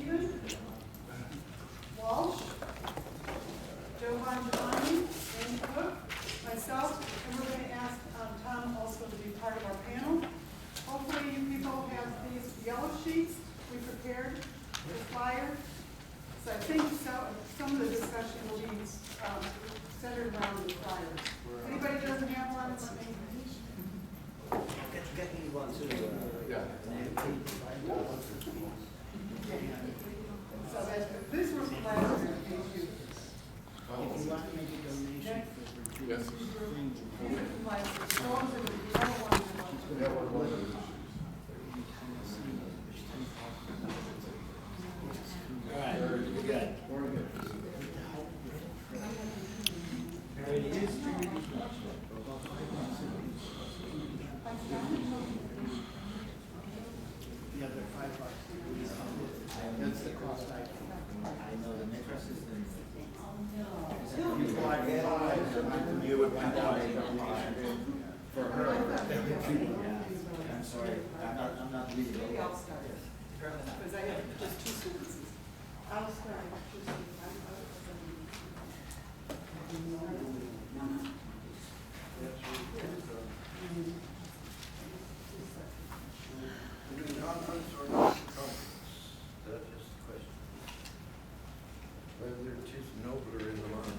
Stephen, Walsh, Joe Giovanni, Amy Cook, myself, and we're going to ask Tom also to be part of our panel. Hopefully you people have these yellow sheets we prepared, the flyer. So I think some of the discussion will be centered around the flyers. Anybody doesn't have one, let me. Get me one too. So that this was the last one. Thank you. If you want to make a donation for Yes. all right, we're good. There it is. The other $5. That's the cost I know the interest is in. You would want to For her. I'm sorry, I'm not reading. Maybe I'll start. Because I have just two sentences. I'll start. That's just the question. Whether it is nobler in the mind.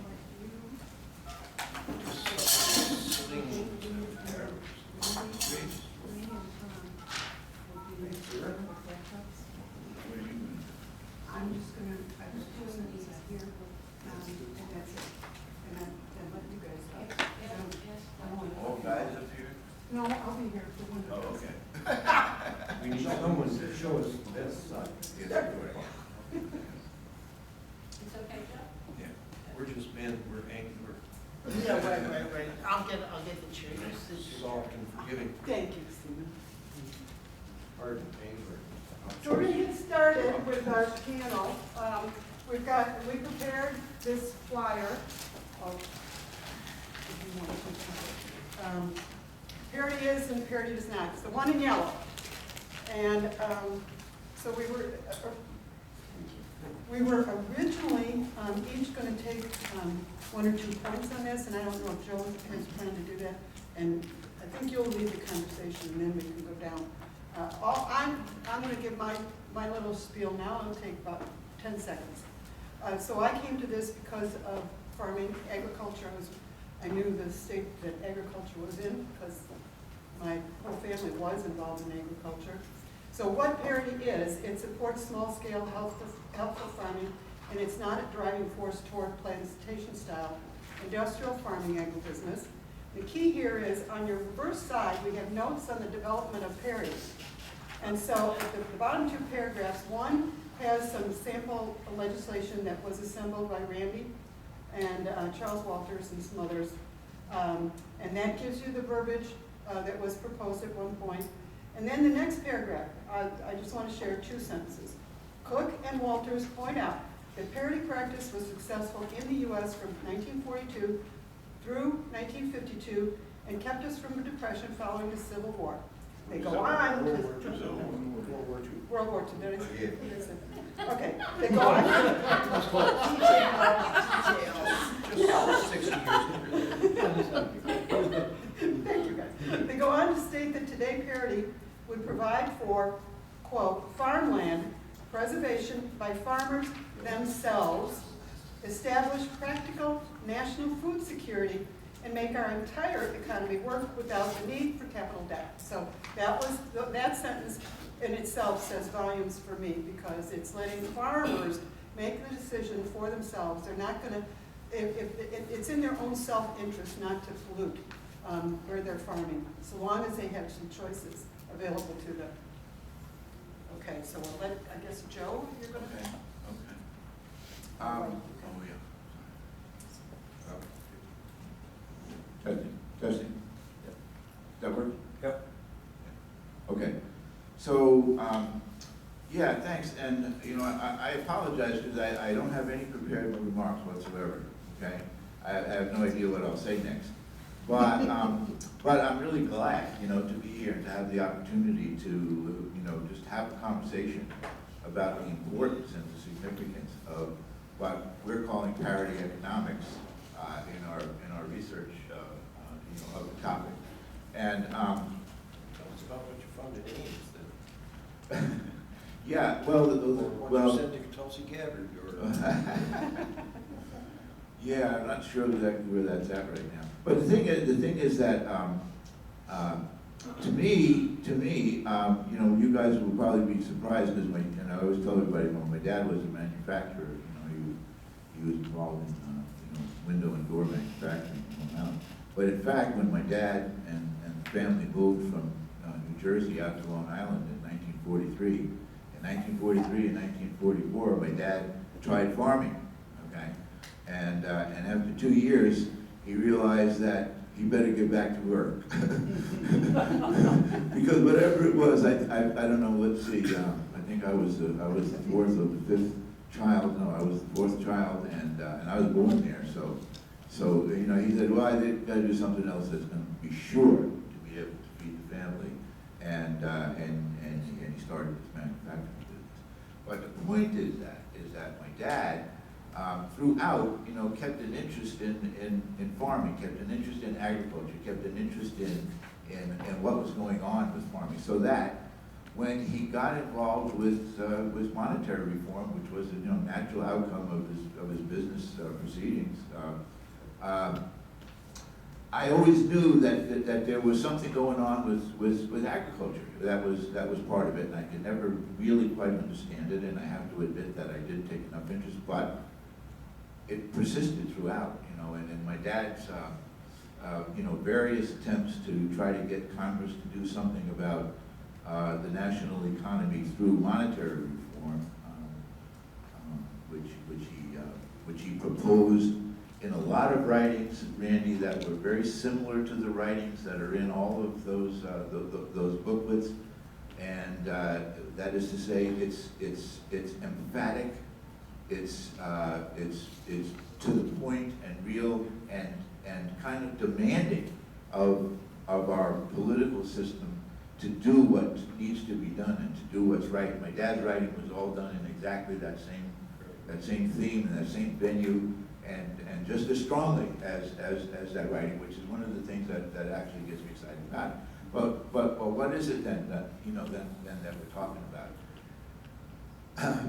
I'm just doing these here, and that's it. And then let you guys go. All guys up here? No, I'll be here for one of Oh, those. okay. We need someone to show us this side. Yes, everywhere. It's okay, Joe? Yeah, we're just men, we're angry, Yeah, right. I'll get the chair. we're soft and forgiving. Thank you, Stephen. Pardon, angry. So we're going to get started with our panel. We prepared this flyer. Parity is and parity is not. It's the one in yellow. And so we were originally each going to take 1 or 2 points on this, and I don't know if Joe has planned to do that. And I think you'll lead the conversation, and then we can go down. I'm going to give my little spiel now. It'll take about 10 seconds. So I came to this because of farming, agriculture. I knew the state that agriculture was in because my whole family was involved in agriculture. So what parity is, it supports small-scale, helpful farming, and it's not a driving force toward plantation-style industrial farming agribusiness. The key here is on your reverse side, we have notes on the development of parity. And so at the bottom 2 paragraphs, one has some sample legislation that was assembled by Randy and Charles Walters and some others. And that gives you the verbiage that was proposed at one point. And then the next paragraph, I just want to share 2 sentences. Cook and Walters point out that parity practice was successful in the U.S. from 1942 through 1952 and kept us from a depression following the Civil War. They go on to World War II. Did I say? Okay. They go on. Just 60 years. Thank you, guys. They go on to state that today parity would provide for, quote, farmland preservation by farmers themselves, establish practical national food security, and make our entire economy work without the need for capital debt. So that sentence in itself says volumes for me because it's letting farmers make the decision for themselves. They're not going to, it's in their own self-interest not to pollute where they're farming, so long as they have some choices available to them. Okay, so we'll let, I guess, Joe, you're going to. Okay. Oh, yeah. Testing. That work? Yep. Okay. So, yeah, thanks. And, I apologize because I don't have any prepared remarks whatsoever, okay? I have no idea what I'll say next. But, but I'm really glad, to be here and to have the opportunity to, just have a conversation about the importance and the significance of what we're calling parity economics in our research of the topic. And Tell us about what you found at Ames then. yeah, well, What you said to Tulsi Gabbard, or yeah, I'm not sure exactly where that's at right now. But the thing is that to me, you guys will probably be surprised because and I always tell everybody when my dad was a manufacturer, he was involved in window and door manufacturing in Long Island. But in fact, when my dad and the family moved from New Jersey out to Long Island in 1943, in 1943 and 1944, my dad tried farming, okay? And after 2 years, he realized that he better get back to work. Because whatever it was, I don't know, let's see, I think I was the fourth or the fifth child, no, I was the fourth child, and I was born there, so he said, well, I gotta do something else that's gonna be sure to be able to feed the family, and he started this manufacturing business. But the point is that my dad, throughout, kept an interest in farming, kept an interest in agriculture, kept an interest in what was going on with farming, so that when he got involved with monetary reform, which was a natural outcome of his business proceedings, I always knew that there was something going on with agriculture. That was part of it, and I could never really quite understand it. And I have to admit that I didn't take enough interest, but it persisted throughout. And in my dad's various attempts to try to get Congress to do something about the national economy through monetary reform, which he proposed in a lot of writings, Randy, that were very similar to the writings that are in all of those booklets, and that is to say, it's emphatic, it's to the point and real and kind of demanding of our political system to do what needs to be done and to do what's right. My dad's writing was all done in exactly that same theme and that same venue, and just as strongly as that writing, which is one of the things that actually gets me excited about it. But what is it then that that we're talking about?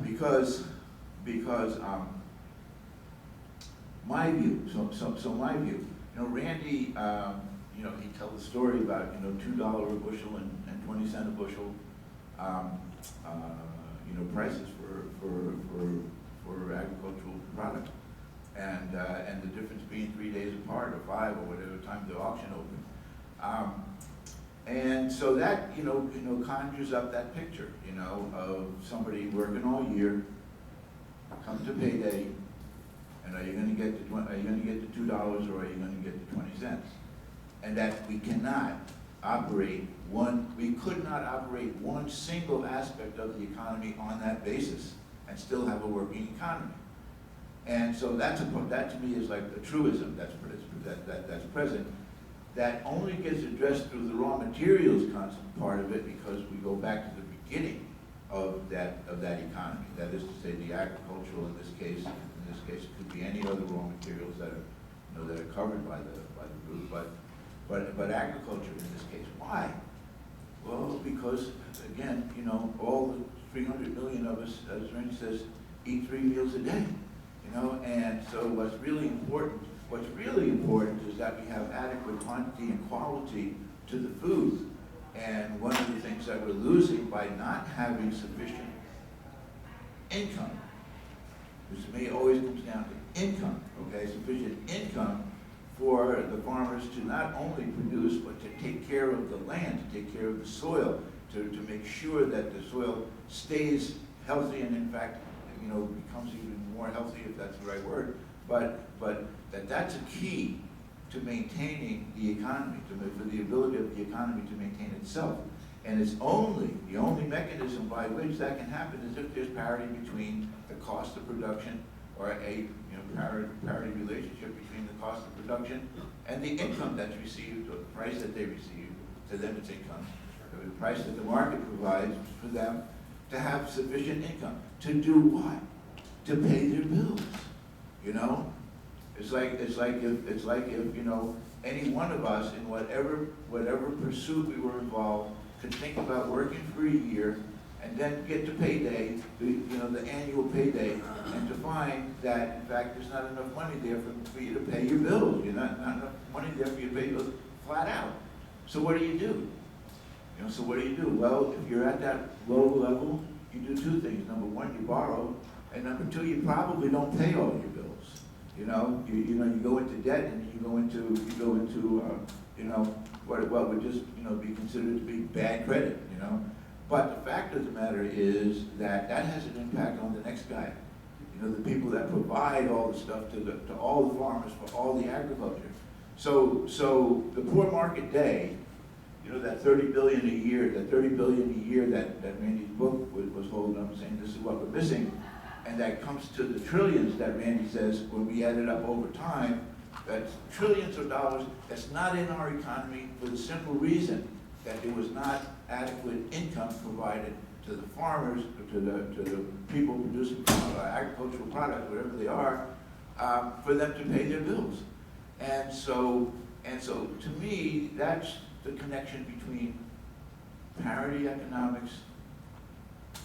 because my view. So my view. Randy. He tells the story about $2 a bushel and 20 cents a bushel. Prices for agricultural products, and the difference being 3 days apart or 5 or whatever time the auction opened. And so that conjures up that picture of somebody working all year, come to payday, and are you going to get the $2 or are you going to get the 20 cents? And that we cannot operate we could not operate one single aspect of the economy on that basis and still have a working economy. And so that to me is like a truism that's present, that only gets addressed through the raw materials part of it, because we go back to the beginning of that economy. That is to say, the agricultural in this case it could be any other raw materials that are covered by the group, but agriculture in this case. Why? Well, because again, all the 300 million of us, as Randy says, eat 3 meals a day. And so what's really important is that we have adequate quantity and quality to the food. And one of the things that we're losing by not having sufficient income, which to me always comes down to income, okay? Sufficient income for the farmers to not only produce, but to take care of the land, to take care of the soil, to make sure that the soil stays healthy and in fact, becomes even more healthy, if that's the right word. But that's a key to maintaining the economy, for the ability of the economy to maintain itself. And it's the only mechanism by which that can happen is if there's parity between the cost of production, or a parity relationship between the cost of production and the income that's received, or the price that they receive. To them it's income. The price that the market provides for them to have sufficient income. To do what? To pay their bills, you know? It's like if, you know, any one of us in whatever pursuit we were involved could think about working for a year and then get to payday, the annual payday, and to find that, in fact, there's not enough money there for you to pay your bills. You're not enough money there for you to pay your bills flat out. So what do? So what do? Well, if you're at that low level, you do two things. Number one, you borrow, and number two, you probably don't pay all your bills. You go into debt, and you go into what would just be considered to be bad credit. But the fact of the matter is that has an impact on the next guy. The people that provide all the stuff to all the farmers for all the agriculture. So the poor market day, that $30 billion a year, that Randy's book was holding up saying this is what we're missing, and that comes to the trillions that Randy says when we add it up over time, that's trillions of dollars that's not in our economy for the simple reason that there was not adequate income provided to the farmers, to the people producing agricultural products, whatever they are, for them to pay their bills. And so to me, that's the connection between parity economics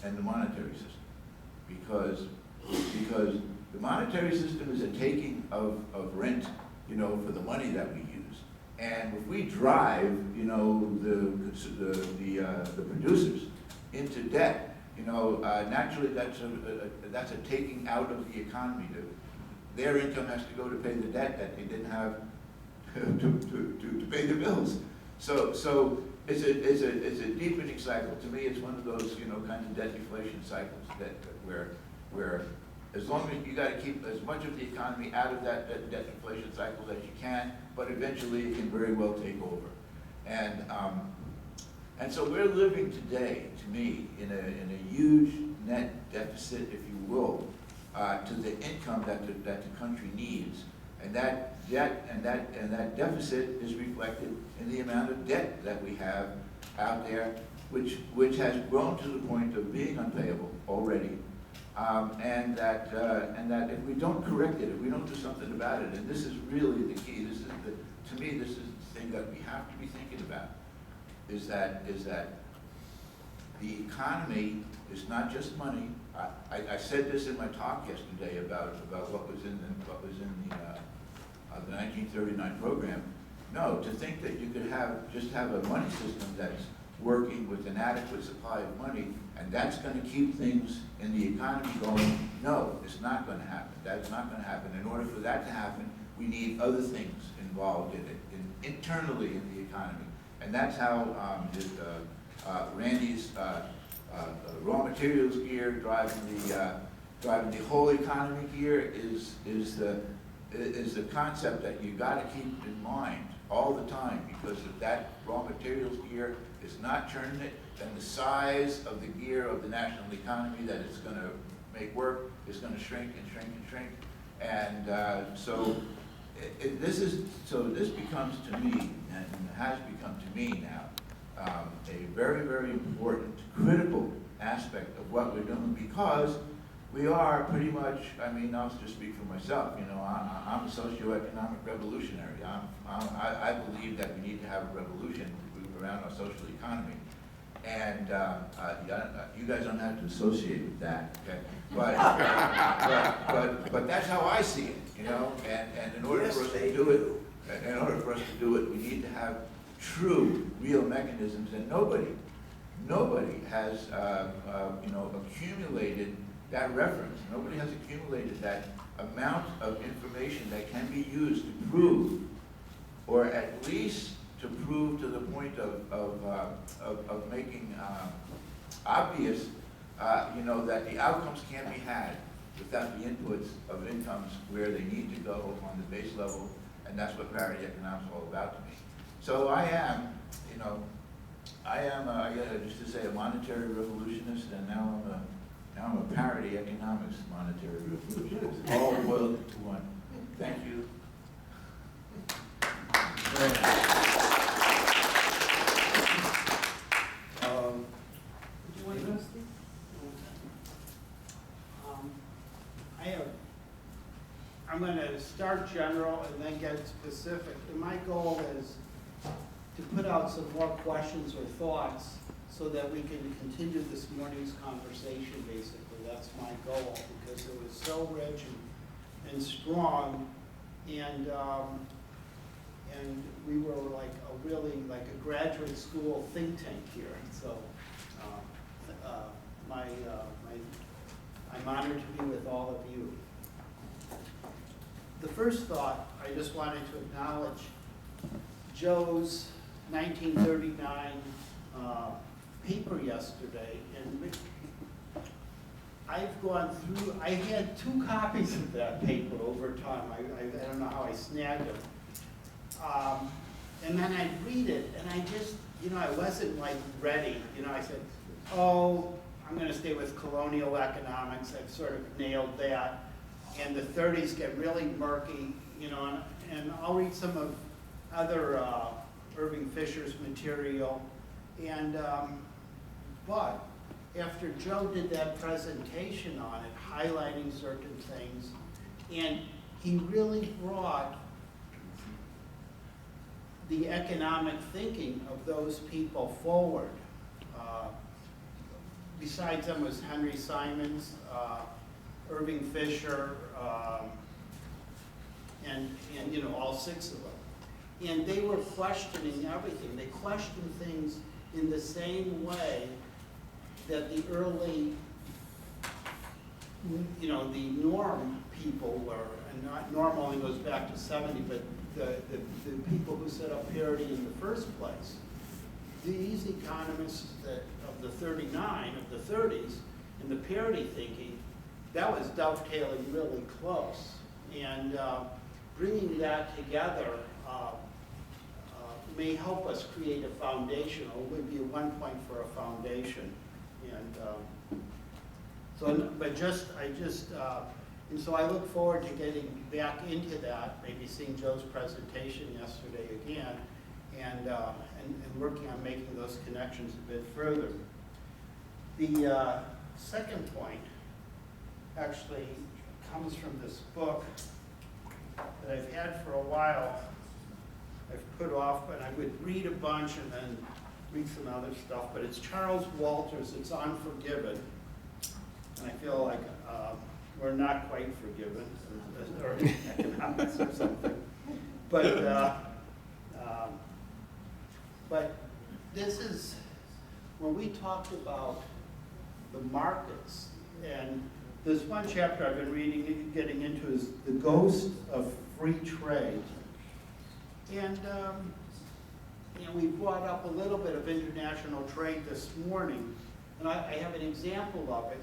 and the monetary system. Because the monetary system is a taking of rent, for the money that we use. And if we drive, the producers into debt, naturally that's a taking out of the economy. Their income has to go to pay the debt that they didn't have to pay the bills. So it's a deepening cycle. To me, it's one of those kind of debt deflation cycles that where as long as you got to keep as much of the economy out of that debt deflation cycle as you can, but eventually it can very well take over. And so we're living today, to me, in a huge net deficit, if you will, to the income that the country needs, and that deficit is reflected in the amount of debt that we have out there, which has grown to the point of being unpayable already. And that if we don't correct it, if we don't do something about it, and this is really the key, to me, this is the thing that we have to be thinking about, is that the economy is not just money. I said this in my talk yesterday about what was in the 1939 program. No, to think that you could just have a money system that's working with an adequate supply of money, and that's going to keep things in the economy going. No, it's not going to happen. That's not going to happen. In order for that to happen, we need other things involved in it, internally in the economy. And that's how Randy's raw materials gear driving the whole economy gear is the concept that you got to keep in mind all the time, because if that raw materials gear is not turning it, then the size of the gear of the national economy that it's going to make work is going to shrink and shrink and shrink. And so this becomes to me, and has become to me now, a very, very important, critical aspect of what we're doing, because we are pretty much, I'll just speak for myself, I'm a socioeconomic revolutionary. I believe that we need to have a revolution around our social economy. And you guys don't have to associate with that, okay? But that's how I see it, and in order for us to do it, we need to have true, real mechanisms, and nobody has, accumulated that reference. Nobody has accumulated that amount of information that can be used to prove, or at least to prove to the point of making obvious, that the outcomes can't be had without the inputs of incomes where they need to go on the base level, and that's what parity economics is all about to me. So I am, just to say, a monetary revolutionist, and now I'm a parity economics monetary revolutionist, all boiled into one. Thank you. I'm gonna start general and then get specific. And my goal is to put out some more questions or thoughts so that we can continue this morning's conversation, basically. That's my goal, because it was so rich and strong, and we were like a really, like a graduate school think tank here. So I'm honored to be with all of you. The first thought, I just wanted to acknowledge Joe's 1939 paper yesterday, and I've gone through, I had 2 copies of that paper over time. I don't know how I snagged them. And then I'd read it, and I just, I wasn't like ready. I said, oh, I'm gonna stay with colonial economics. I've sort of nailed that. And the 30s get really murky, and I'll read some of other Irving Fisher's material. And, but after Joe did that presentation on it, highlighting certain things, and he really brought the economic thinking of those people forward. Besides them was Henry Simons, Irving Fisher, and all 6 of them. And they were questioning everything. They questioned things in the same way that the early, the norm people were, and not norm only goes back to 70, but the people who set up parity in the first place. These economists of the 39, of the 30s, and the parity thinking, that was dovetailing really close. And bringing that together may help us create a foundation, or would be one point for a foundation. And and so I look forward to getting back into that, maybe seeing Joe's presentation yesterday again, and working on making those connections a bit further. The second point actually comes from this book that I've had for a while. I've put off, but I would read a bunch and then read some other stuff, but it's Charles Walters, it's Unforgiven. And I feel like we're not quite forgiven, or economics or something. But this is, when we talked about the markets, and this one chapter I've been reading, getting into, is The Ghost of Free Trade. And we brought up a little bit of international trade this morning, and I have an example of it.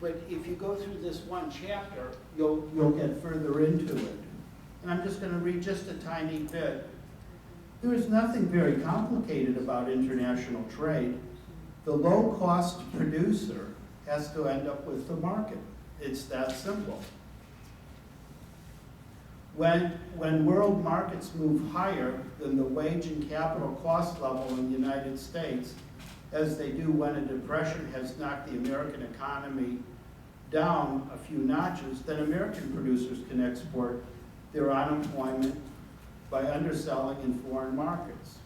But if you go through this one chapter, you'll get further into it. And I'm just going to read just a tiny bit. There is nothing very complicated about international trade. The low-cost producer has to end up with the market. It's that simple. When world markets move higher than the wage and capital cost level in the United States, as they do when a depression has knocked the American economy down a few notches, then American producers can export their unemployment by underselling in foreign markets.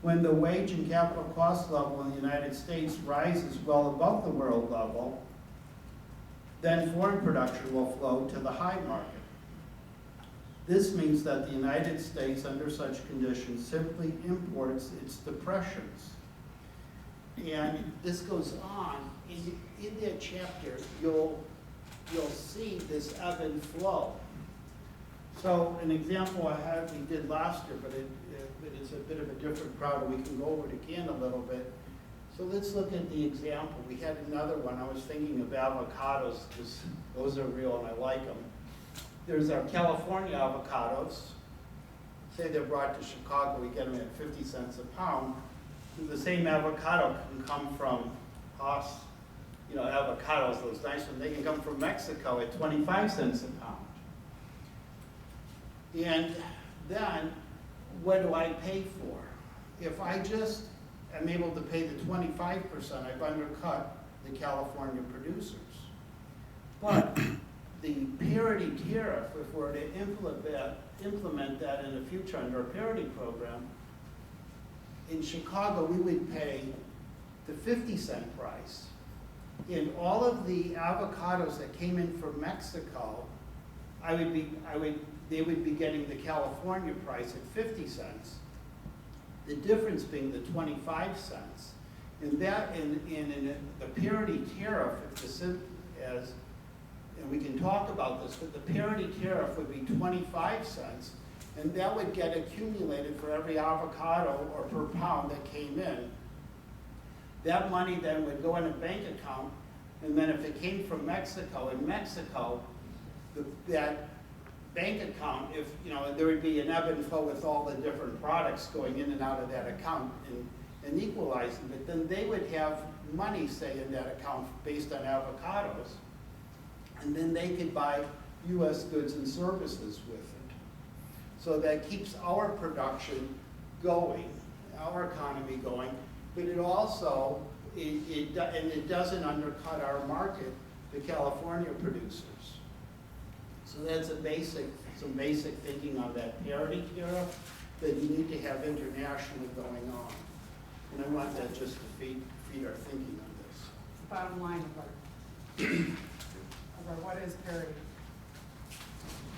When the wage and capital cost level in the United States rises well above the world level, then foreign production will flow to the high market. This means that the United States, under such conditions, simply imports its depressions. And this goes on. In that chapter, you'll see this ebb and flow. So an example we did last year, but it's a bit of a different crowd, and we can go over it again a little bit. So let's look at the example. We had another one. I was thinking of avocados, because those are real and I like them. There's our California avocados. Say they're brought to Chicago, we get them at 50 cents a pound. The same avocado can come from us, avocados, those nice ones, they can come from Mexico at 25 cents a pound. And then, what do I pay for? If I just am able to pay the 25%, I've undercut the California producers. But the parity tariff, if we're to implement that in the future under a parity program, in Chicago, we would pay the 50-cent price. In all of the avocados that came in from Mexico, they would be getting the California price at 50 cents. The difference being the 25 cents. And that, in the parity tariff, and we can talk about this, but the parity tariff would be 25 cents, and that would get accumulated for every avocado or per pound that came in. That money then would go in a bank account, and then if it came from Mexico, in Mexico, that bank account, if, you know, there would be an ebb and flow with all the different products going in and out of that account and equalizing, but then they would have money, say, in that account based on avocados, and then they could buy U.S. goods and services with it. So that keeps our production going, our economy going, but it also, it doesn't undercut our market, the California producers. So that's some basic thinking on that parity tariff that you need to have internationally going on. And I want that just to feed our thinking on this. Bottom line of what is parity?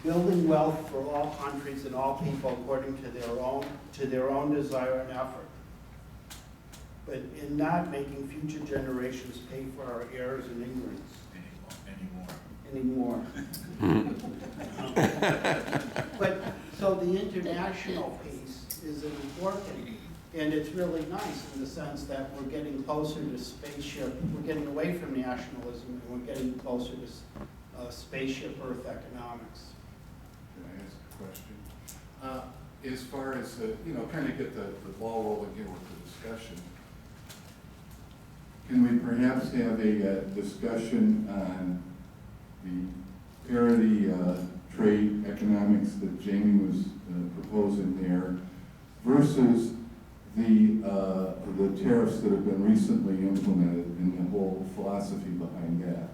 Building wealth for all countries and all people according to their own desire and effort, but in not making future generations pay for our errors and ignorance anymore. But so the international piece is important, and it's really nice in the sense that we're getting closer to spaceship. We're getting away from nationalism, and we're getting closer to spaceship Earth economics. Can I ask a question? As far as, kind of get the ball rolling here with the discussion, can we perhaps have a discussion on the parity trade economics that Jamie was proposing there versus the tariffs that have been recently implemented and the whole philosophy behind that?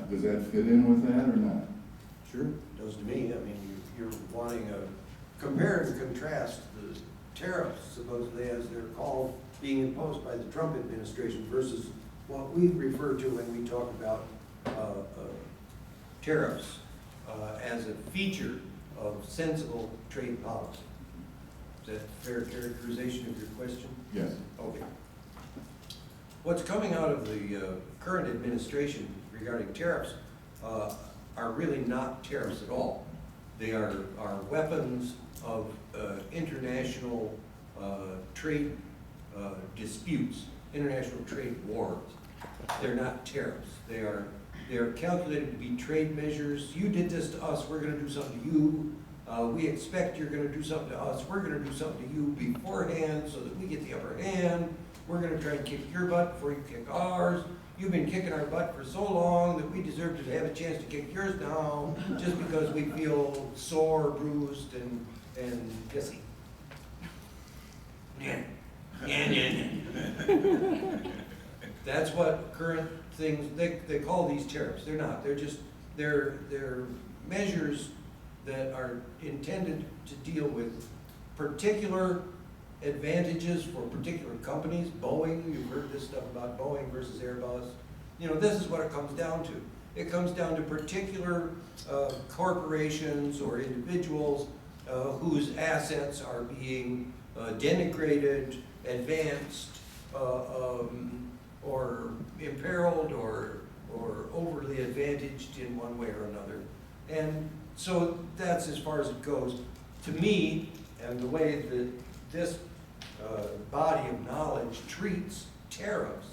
Does that fit in with that or not? Sure, does to me. I mean, you're wanting a compare and contrast the tariffs, supposedly as they're called, being imposed by the Trump administration versus what we refer to when we talk about tariffs as a feature of sensible trade policy. Is that a fair characterization of your question? Yes. Okay. What's coming out of the current administration regarding tariffs are really not tariffs at all. They are weapons of international trade disputes, international trade wars. They're not tariffs. They are calculated to be trade measures. You did this to us, we're going to do something to you. We expect you're going to do something to us. We're going to do something to you beforehand so that we get the upper hand. We're going to try and kick your butt before you kick ours. You've been kicking our butt for so long that we deserve to have a chance to kick yours now, just because we feel sore, bruised, and pissy. Yeah. That's what current things, they call these tariffs. They're not. They're measures that are intended to deal with particular advantages for particular companies. Boeing, you've heard this stuff about Boeing versus Airbus. This is what it comes down to. It comes down to particular corporations or individuals whose assets are being denigrated, advanced, or imperiled, or overly advantaged in one way or another. And so that's as far as it goes. To me, and the way that this body of knowledge treats tariffs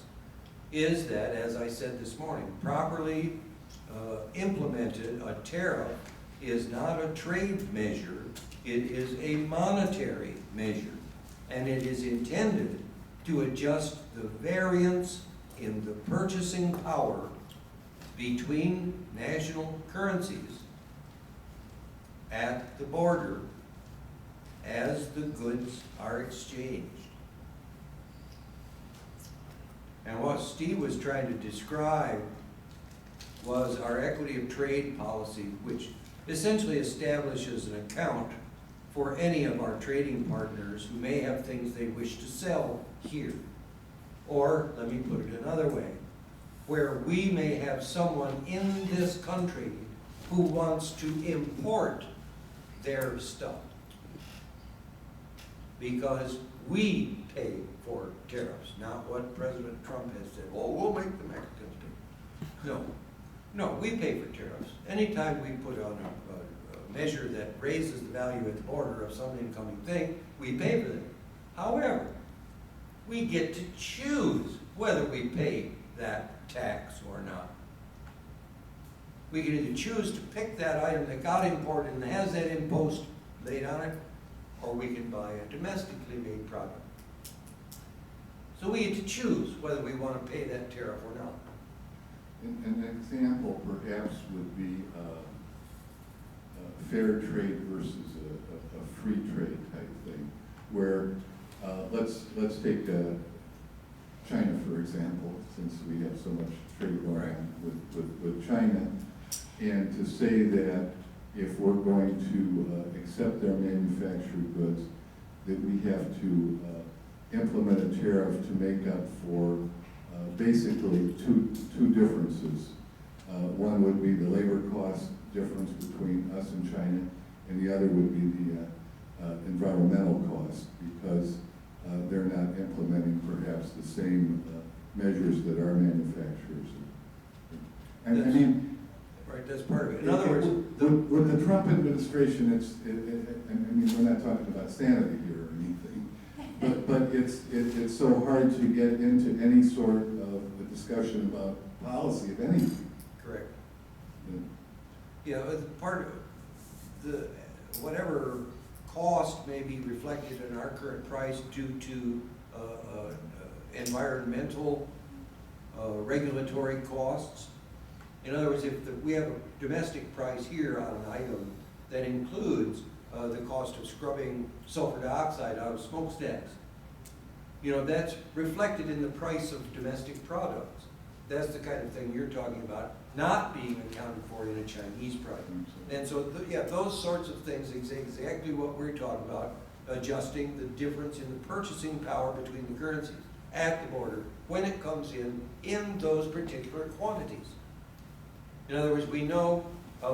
is that, as I said this morning, properly implemented, a tariff is not a trade measure, it is a monetary measure. And it is intended to adjust the variance in the purchasing power between national currencies at the border as the goods are exchanged. And what Steve was trying to describe was our equity of trade policy, which essentially establishes an account for any of our trading partners who may have things they wish to sell here. Or, let me put it another way, where we may have someone in this country who wants to import their stuff because we pay for tariffs, not what President Trump has said, oh, we'll make the Mexicans pay. No, we pay for tariffs. Anytime we put on a measure that raises the value at the border of some incoming thing, we pay for them. However, we get to choose whether we pay that tax or not. We can either choose to pick that item that got imported and has that impost laid on it, or we can buy a domestically made product. So we get to choose whether we want to pay that tariff or not. An example perhaps would be fair trade versus a free trade type thing, where let's take China, for example, since we have so much trade going on with China, and to say that if we're going to accept their manufactured goods, that we have to implement a tariff to make up for basically two differences. One would be the labor cost difference between us and China, and the other would be the environmental cost, because they're not implementing perhaps the same measures that our manufacturers are. And I mean, right, that's part of it. In other words, with the Trump administration, I mean, we're not talking about sanity here or anything, but it's so hard to get into any sort of a discussion about policy of anything. correct. Yeah, part of the, whatever cost may be reflected in our current price due to environmental regulatory costs. In other words, if we have a domestic price here on an item that includes the cost of scrubbing sulfur dioxide out of smokestacks, that's reflected in the price of domestic products. That's the kind of thing you're talking about, not being accounted for in a Chinese product. And so, those sorts of things is exactly what we're talking about, adjusting the difference in the purchasing power between the currencies at the border when it comes in those particular quantities. In other words, we know,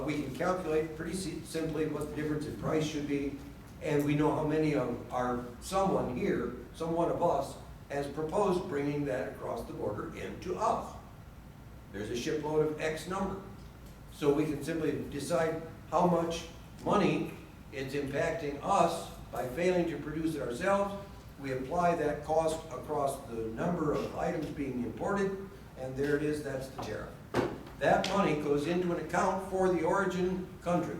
we can calculate pretty simply what the difference in price should be, and we know how many of someone here, some one of us, has proposed bringing that across the border into us. There's a shipload of X number. So we can simply decide how much money it's impacting us by failing to produce it ourselves. We apply that cost across the number of items being imported, and there it is, that's the tariff. That money goes into an account for the origin country.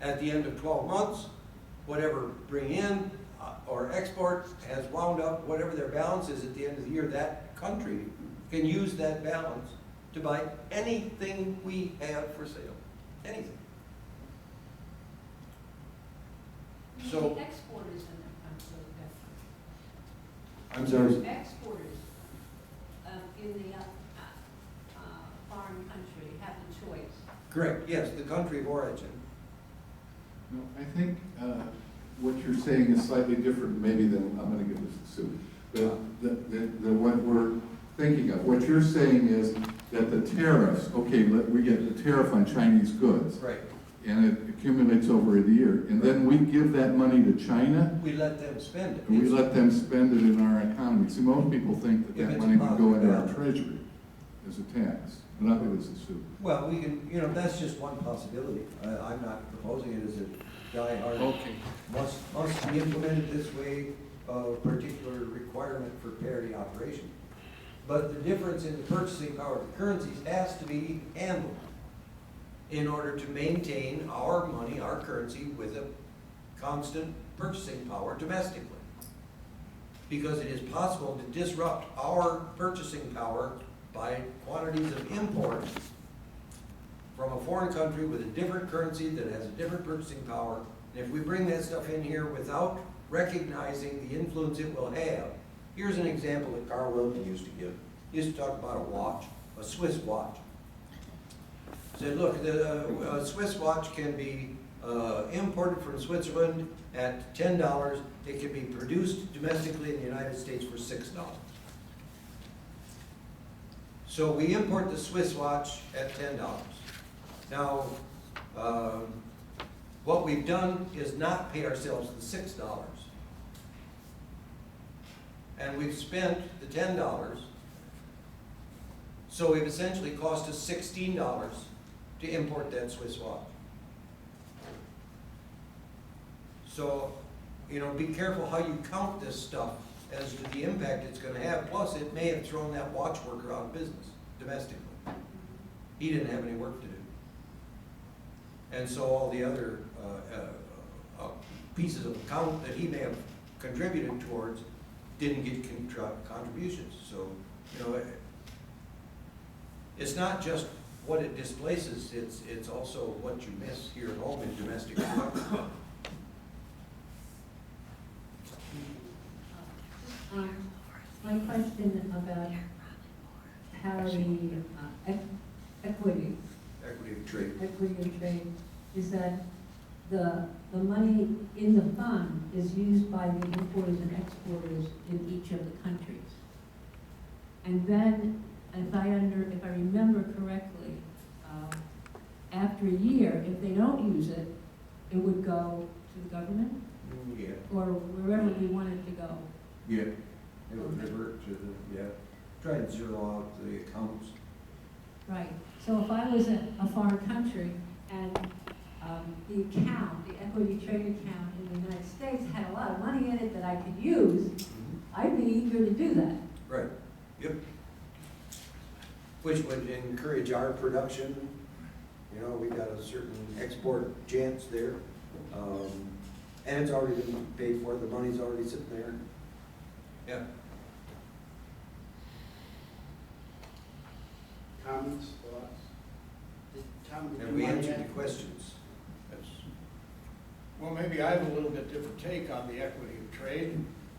At the end of 12 months, whatever bring in or export has wound up, whatever their balance is at the end of the year, that country can use that balance to buy anything we have for sale. Anything. So, The exporters in that country, I'm sorry. exporters in the foreign country have the choice. Correct, yes, the country of origin. No, I think what you're saying is slightly different maybe than, I'm going to give this to Sue. The what we're thinking of, what you're saying is that the tariffs, okay, we get the tariff on Chinese goods. Right. And it accumulates over the year. And then we give that money to China, We let them spend it. and we let them spend it in our economy. See, most people think that If that it's money would go into our positive. treasury as a tax. But I think it's a Sue. Well, we can, that's just one possibility. I'm not proposing it as a die-hard. Okay. Must be implemented this way, particular requirement for parity operation. But the difference in the purchasing power of the currencies has to be handled in order to maintain our money, our currency, with a constant purchasing power domestically. Because it is possible to disrupt our purchasing power by quantities of import from a foreign country with a different currency that has a different purchasing power. And if we bring that stuff in here without recognizing the influence it will have, here's an example that Carl Wilson used to give. He used to talk about a watch, a Swiss watch. Said, look, the Swiss watch can be imported from Switzerland at $10. It can be produced domestically in the United States for $6. So we import the Swiss watch at $10. Now, what we've done is not pay ourselves the $6. And we've spent the $10. So it essentially cost us $16 to import that Swiss watch. So, be careful how you count this stuff as to the impact it's going to have. Plus, it may have thrown that watch worker out of business domestically. He didn't have any work to do. And so all the other pieces of account that he may have contributed towards didn't get contributions. So, it's not just what it displaces, it's also what you miss here at home in domestic production. My question about parity, equity Equity of trade. of trade, is that the money in the fund is used by the importers and exporters in each of the countries. And then, if I remember correctly, after a year, if they don't use it, it would go to the government Yeah. or wherever we want it to go. Yeah. It would revert to the, try and zero out the accounts. Right. So if I was a foreign country and the account, the equity trade account in the United States had a lot of money in it that I could use, I'd be eager to do that. Right, yep. Which would encourage our production. We've got a certain export chance there. And it's already been paid for, the money's already sitting there. Yeah. Comments, thoughts? Tom, did And you we want to answered add? the questions. That's, Well, maybe I have a little bit different take on the equity of trade.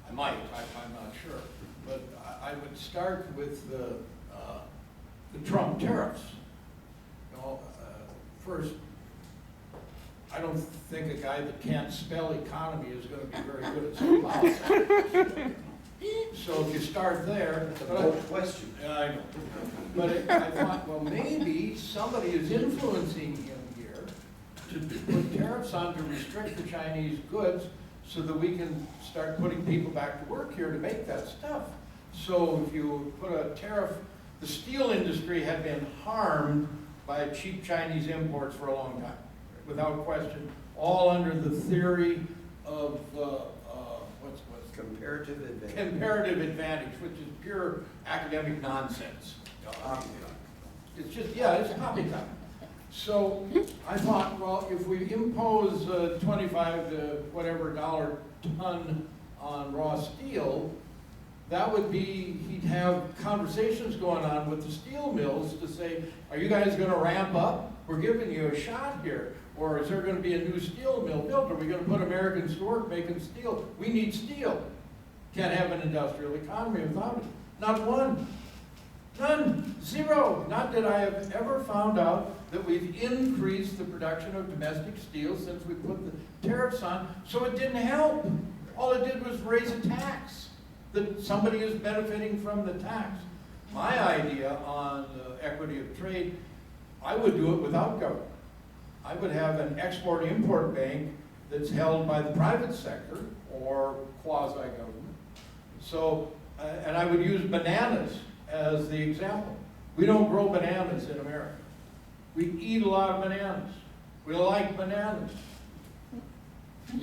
I might, I'm not sure. But I would start with the Trump tariffs. First, I don't think a guy that can't spell economy is going to be very good at some policy. So if you start there. that's a bold question. Yeah, I know. But I thought, well, maybe somebody is influencing him here to put tariffs on to restrict the Chinese goods so that we can start putting people back to work here to make that stuff. So if you put a tariff, the steel industry had been harmed by cheap Chinese imports for a long time, without question, all under the theory of, what's Comparative advantage. comparative advantage, which is pure academic nonsense. It's just, it's poppycock. So I thought, well, if we impose 25 to whatever dollar ton on raw steel, that would be, he'd have conversations going on with the steel mills to say, are you guys gonna ramp up? We're giving you a shot here. Or is there gonna be a new steel mill built? Are we gonna put Americans to work making steel? We need steel. Can't have an industrial economy without it. Not one. None. Zero. Not that I have ever found out that we've increased the production of domestic steel since we put the tariffs on, so it didn't help. All it did was raise a tax, that somebody is benefiting from the tax. My idea on the equity of trade, I would do it without government. I would have an export-import bank that's held by the private sector or quasi-government. So, and I would use bananas as the example. We don't grow bananas in America. We eat a lot of bananas. We like bananas.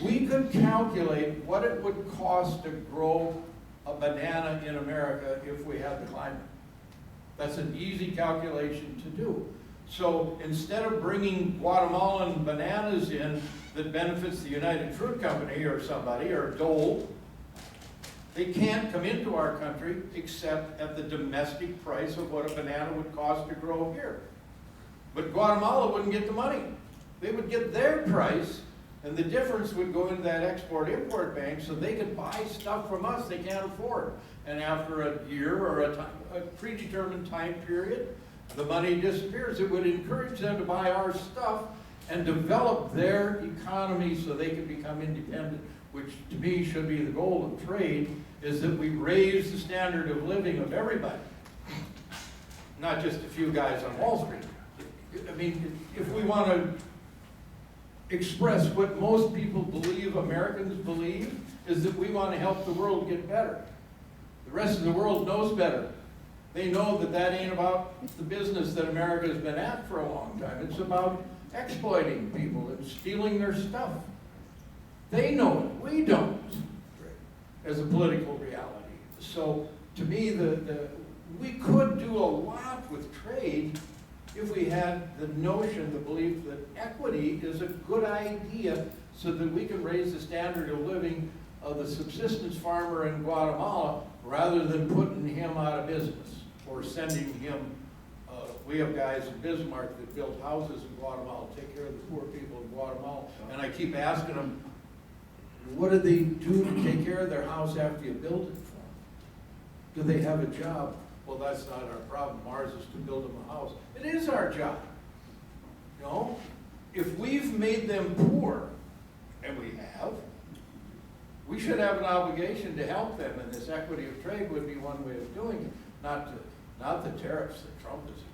We could calculate what it would cost to grow a banana in America if we had the climate. That's an easy calculation to do. So instead of bringing Guatemalan bananas in that benefits the United Fruit Company or somebody, or Dole, they can't come into our country except at the domestic price of what a banana would cost to grow here. But Guatemala wouldn't get the money. They would get their price, and the difference would go into that export-import bank so they could buy stuff from us they can't afford. And after a year or a predetermined time period, the money disappears. It would encourage them to buy our stuff and develop their economy so they can become independent, which to me should be the goal of trade, is that we raise the standard of living of everybody, not just a few guys on Wall Street. I mean, if we want to express what most people believe, Americans believe, is that we want to help the world get better. The rest of the world knows better. They know that that ain't about the business that America has been at for a long time. It's about exploiting people and stealing their stuff. They know it, we don't, as a political reality. So to me, we could do a lot with trade if we had the notion, the belief that equity is a good idea so that we can raise the standard of living of the subsistence farmer in Guatemala rather than putting him out of business or sending him. We have guys in Bismarck that build houses in Guatemala, take care of the poor people in Guatemala, and I keep asking them, what do they do to take care of their house after you build it for them? Do they have a job? Well, that's not our problem. Ours is to build them a house. It is our job. You know, if we've made them poor, and we have, we should have an obligation to help them, and this equity of trade would be one way of doing it, not the tariffs that Trump has imposed.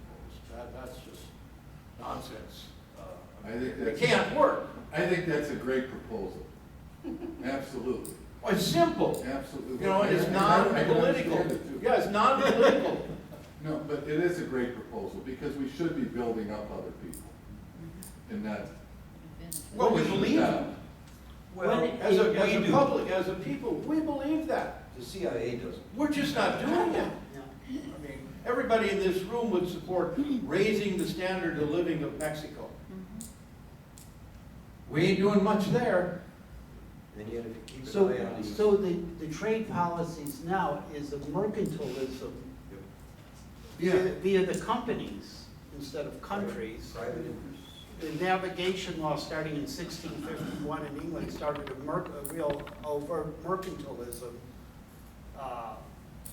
That's just nonsense. I think It that's, can't work. I think that's a great proposal. Absolutely. Well, it's simple. Absolutely. You know, it's non-political. Yeah, it's non-political. No, but it is a great proposal because we should be building up other people and not. Well, we believe it. down. Well, As a we do. public, as a people, we believe that. The CIA doesn't. We're just not doing it. I mean, everybody in this room would support raising the standard of living of Mexico. We ain't doing much there. And yet if you keep an So, eye on these. so the trade policies now is a mercantilism via the companies instead of countries. Private interests. The navigation law starting in 1651 in England started a real overt mercantilism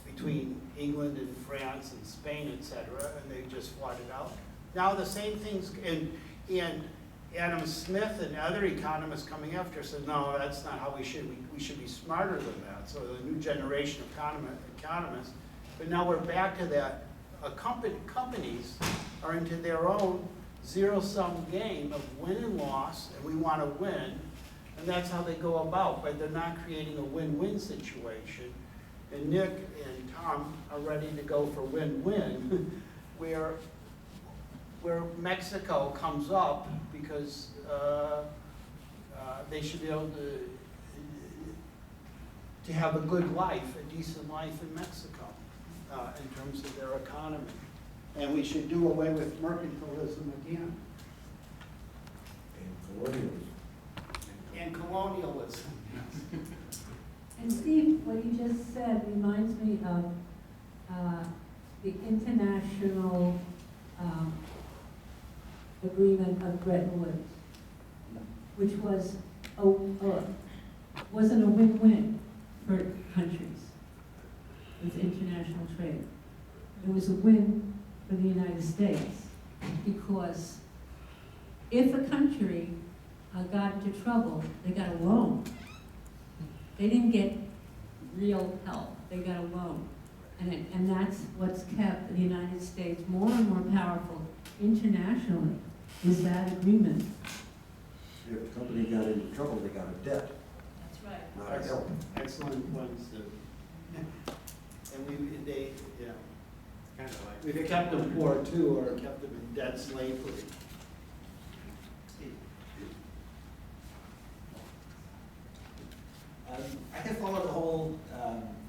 between England and France and Spain, etc., and they just fought it out. Now the same things, and Adam Smith and other economists coming after said, no, that's not how we should be smarter than that. So the new generation of economists, but now we're back to that. Companies are into their own zero-sum game of win and loss, and we want to win, and that's how they go about, but they're not creating a win-win situation. And Nick and Tom are ready to go for win-win, where Mexico comes up because they should be able to have a good life, a decent life in Mexico in terms of their economy. And we should do away with mercantilism again. And colonialism. And colonialism. And Steve, what you just said reminds me of the international agreement of Bretton Woods, which was wasn't a win-win for countries with international trade. It was a win for the United States because if a country got into trouble, they got a loan. They didn't get real help, they got a loan. And that's what's kept the United States more and more powerful internationally, is that agreement. If the company got into trouble, they got a debt, That's right. not a help. Excellent points. And we've kept them poor too, or kept them in debt slavery. I can follow the whole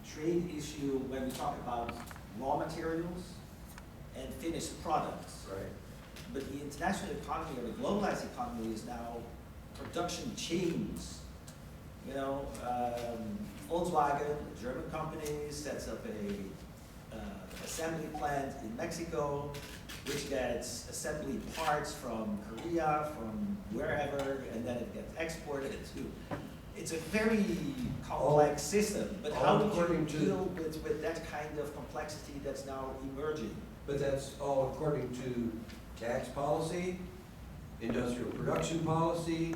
trade issue when we talk about raw materials and finished products. Right. But the international economy or the globalized economy is now production chains. You know, Volkswagen, a German company, sets up a assembly plant in Mexico, which gets assembly parts from Korea, from wherever, and then it gets exported to. It's a very complex system, but how would you deal with that kind of complexity that's now emerging? but that's all according to tax policy, industrial production policy,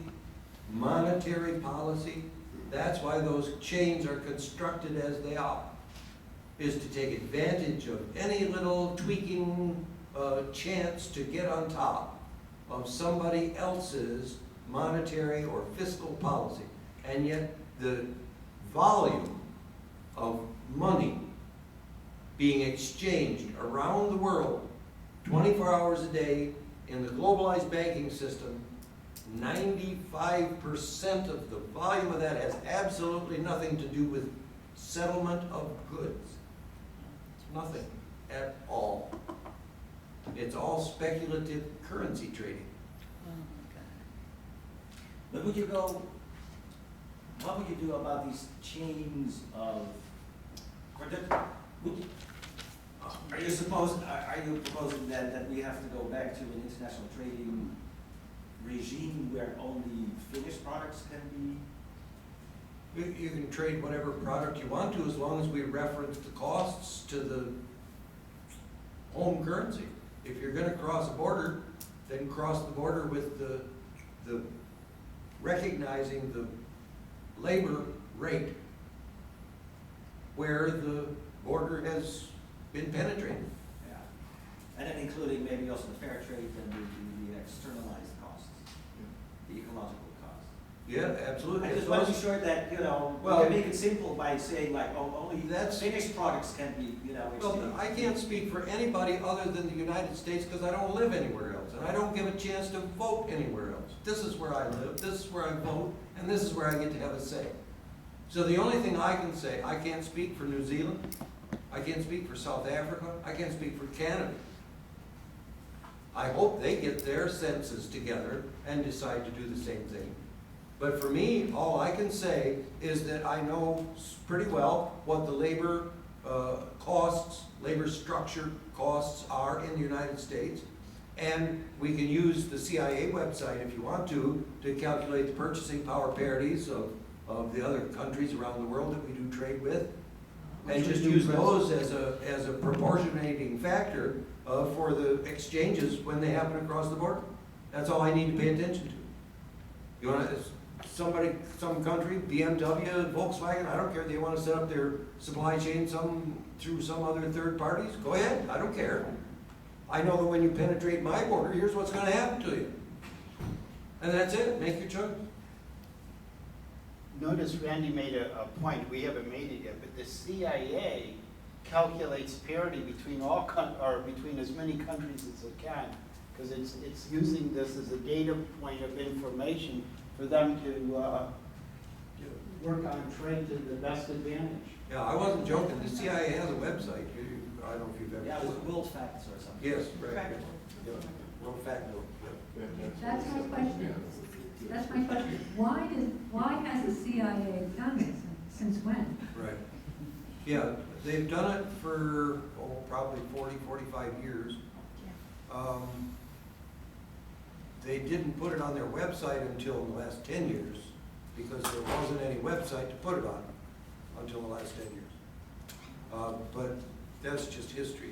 monetary policy. That's why those chains are constructed as they are, is to take advantage of any little tweaking chance to get on top of somebody else's monetary or fiscal policy. And yet the volume of money being exchanged around the world 24 hours a day in the globalized banking system, 95% of the volume of that has absolutely nothing to do with settlement of goods. Nothing at all. It's all speculative currency trading. What would you do about these chains of, are you proposing that we have to go back to an international trading regime where only finished products can be? You can trade whatever product you want to as long as we reference the costs to the home currency. If you're gonna cross a border, then cross the border with the recognizing the labor rate where the border has been penetrated. Yeah. And then including maybe also the fair trade and the externalized costs, the ecological costs. Yeah, absolutely. I just want to be sure that, we can make it simple by saying like, only finished products can be, exchanged. Well, I can't speak for anybody other than the United States because I don't live anywhere else, and I don't give a chance to vote anywhere else. This is where I live, this is where I vote, and this is where I get to have a say. So the only thing I can say, I can't speak for New Zealand, I can't speak for South Africa, I can't speak for Canada. I hope they get their senses together and decide to do the same thing. But for me, all I can say is that I know pretty well what the labor costs, labor structure costs are in the United States. And we can use the CIA website if you want to calculate the purchasing power parities of the other countries around the world that we do trade with. And just use those as a proportionating factor for the exchanges when they happen across the border. That's all I need to pay attention to. You want some country, BMW, Volkswagen, I don't care, they want to set up their supply chain through some other third parties, go ahead, I don't care. I know that when you penetrate my border, here's what's going to happen to you. And that's it, make your choice. Notice Randy made a point, we haven't made it yet, but the CIA calculates parity between between as many countries as it can, because it's using this as a data point of information for them to work on trade to the best advantage. Yeah, I wasn't joking, the CIA has a website, I don't know if you've ever. Yeah, with World Facts or something. Yes, right. Yeah. World Fact Note. That's my question. That's my question. Why has the CIA done this? Since when? Right. Yeah, they've done it for, probably 40, 45 years. They didn't put it on their website until the last 10 years because there wasn't any website to put it on until the last 10 years. But that's just history.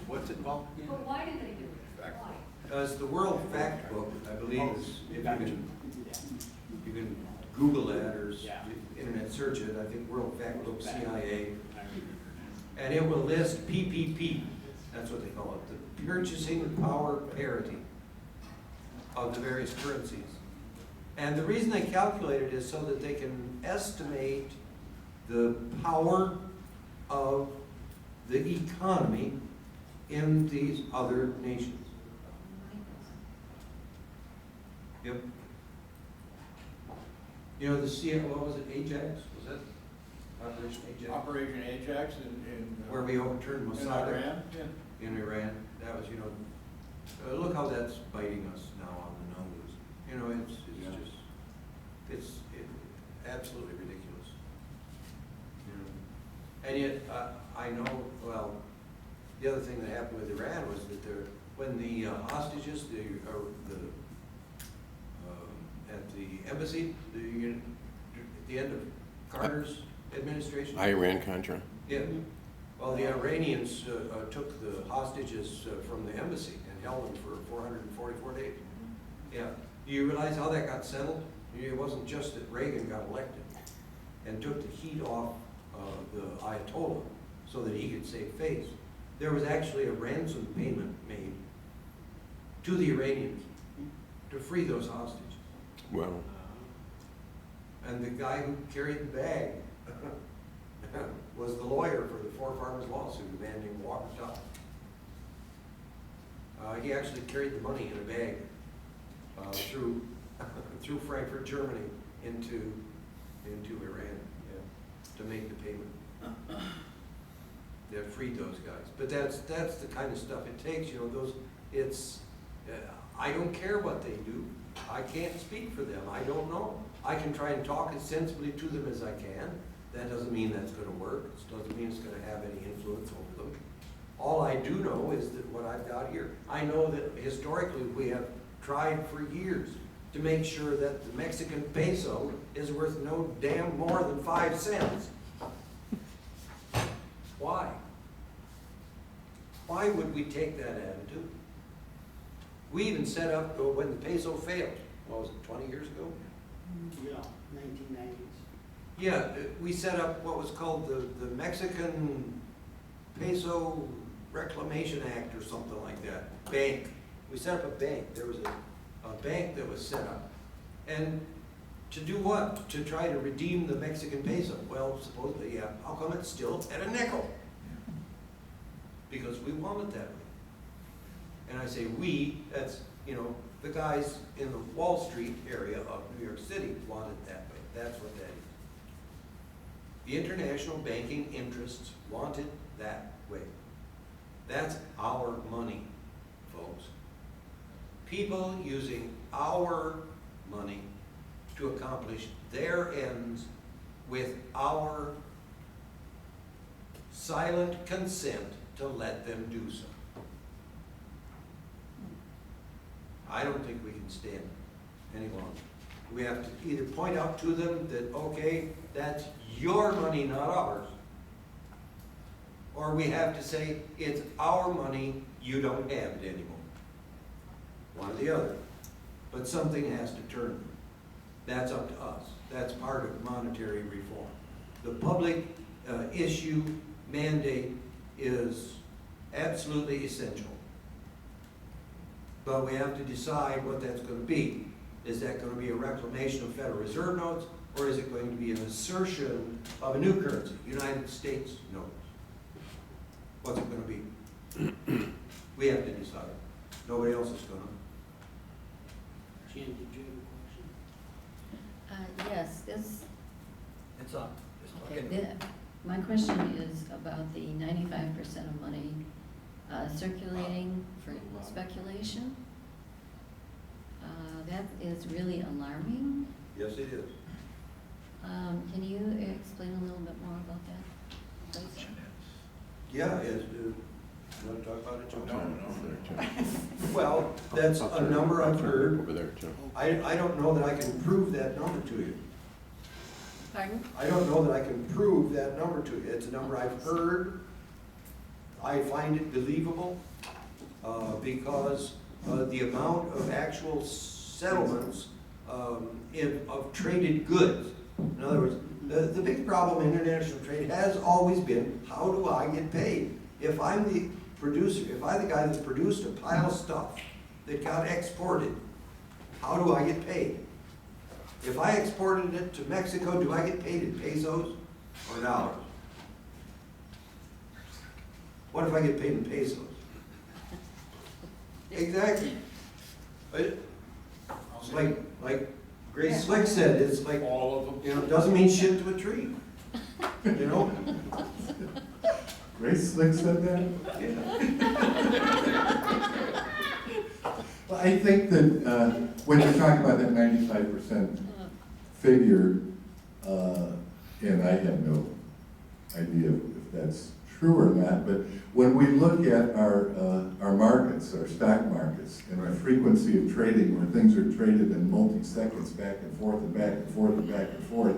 What's it called? But why did they do it? Why? As the World Fact Book, I believe, is, if you can Google that or internet search it, I think World Fact Book CIA, and it will list PPP, that's what they call it, the purchasing power parity of the various currencies. And the reason they calculate it is so that they can estimate the power of the economy in these other nations. Yep. You know, the CIA, what was it, Ajax? Was that Operation Ajax? Operation Ajax in Where we overturned in Mossad Iran? Yeah. in Iran. That was, look how that's biting us now on the nose. It's absolutely ridiculous. And yet, I know, well, the other thing that happened with Iran was that when the hostages, at the embassy, at the end of Carter's administration. Iran-Contra. Yeah. Well, the Iranians took the hostages from the embassy and held them for 444 days. Yeah. Do you realize how that got settled? It wasn't just that Reagan got elected and took the heat off the Ayatollah so that he could save face. There was actually a ransom payment made to the Iranians to free those hostages. Wow. And the guy who carried the bag was the lawyer for the Four Farmers lawsuit, a man named Walker Todd. He actually carried the money in a bag through through Frankfurt, Germany, into Iran, to make the payment. That freed those guys. But that's the kind of stuff it takes. You know, those. It's. I don't care what they do. I can't speak for them. I don't know. I can try and talk as sensibly to them as I can. That doesn't mean that's going to work. It doesn't mean it's going to have any influence over them. All I do know is that what I've got here. I know that historically we have tried for years to make sure that the Mexican peso is worth no damn more than 5 cents. Why? Why would we take that attitude? We even set up, when the peso failed, what was it, 20 years ago? Yeah, 1990s. Yeah, we set up what was called the Mexican Peso Reclamation Act or something like that, bank. We set up a bank. There was a bank that was set up. And to do what? To try to redeem the Mexican peso. Well, supposedly, yeah. How come it's still at a nickel? Because we want it that way. And I say we, that's, you know, the guys in the Wall Street area of New York City want it that way. That's what that is. The international banking interests want it that way. That's our money, folks. People using our money to accomplish their ends with our silent consent to let them do so. I don't think we can stand it any longer. We have to either point out to them that, okay, that's your money, not ours. Or we have to say, it's our money, you don't have it anymore. One or the other. But something has to turn. That's up to us. That's part of monetary reform. The public issue mandate is absolutely essential. But we have to decide what that's going to be. Is that going to be a reclamation of Federal Reserve notes, or is it going to be an assertion of a new currency, United States notes? What's it going to be? We have to decide. Nobody else is going to. Jan, did you have a question? Yes, this, It's on. okay, my question is about the 95% of money circulating for speculation. That is really alarming. Yes, it is. Can you explain a little bit more about that, please? Yeah, you want to talk about it, Joe? No. Well, that's a number I've heard. Over there, Joe. I don't know that I can prove that number to you. Pardon? I don't know that I can prove that number to you. It's a number I've heard. I find it believable because the amount of actual settlements of traded goods. In other words, the big problem in international trade has always been, how do I get paid? If I'm the producer, if I'm the guy that's produced a pile of stuff that got exported, how do I get paid? If I exported it to Mexico, do I get paid in pesos or dollars? What if I get paid in pesos? Exactly. But it's like Grace Slick said, it's like, All of them. you know, it doesn't mean shit to a tree. You know? Grace Slick said that? Well, I think that when you're talking about that 95% figure, and I have no idea if that's true or not, but when we look at our markets, our stock markets, and the frequency of trading, where things are traded in multi-seconds back and forth and back and forth and back and forth,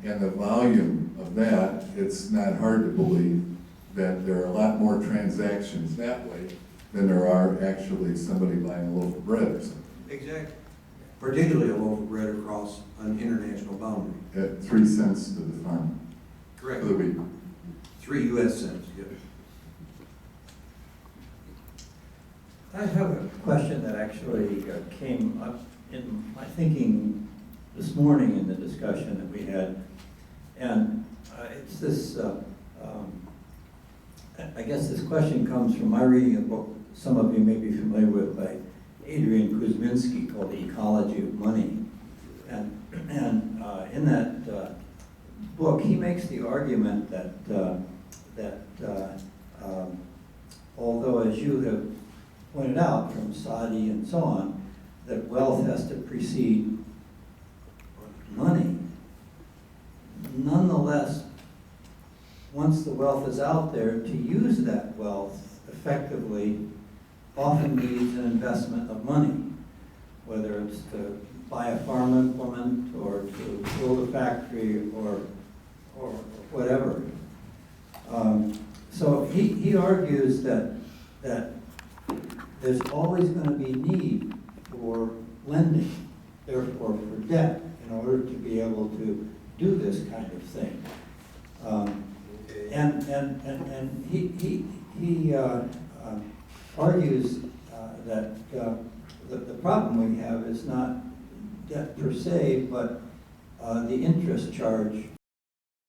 and the volume of that, it's not hard to believe that there are a lot more transactions that way than there are actually somebody buying a loaf of bread or something. Exactly. Particularly a loaf of bread across an international boundary. At 3 cents to the farm Correct. for the week. 3 US cents, yeah. I have a question that actually came up in my thinking this morning in the discussion that we had. And it's this, I guess this question comes from my reading a book some of you may be familiar with by Adrian Kuzminski called The Ecology of Money. And in that book, he makes the argument that although, as you have pointed out from Sadi and so on, that wealth has to precede money. Nonetheless, once the wealth is out there, to use that wealth effectively often needs an investment of money, whether it's to buy a farm implement or to build a factory or whatever. So he argues that there's always going to be need for lending, therefore for debt, in order to be able to do this kind of thing. And he argues that the problem we have is not debt per se, but the interest charge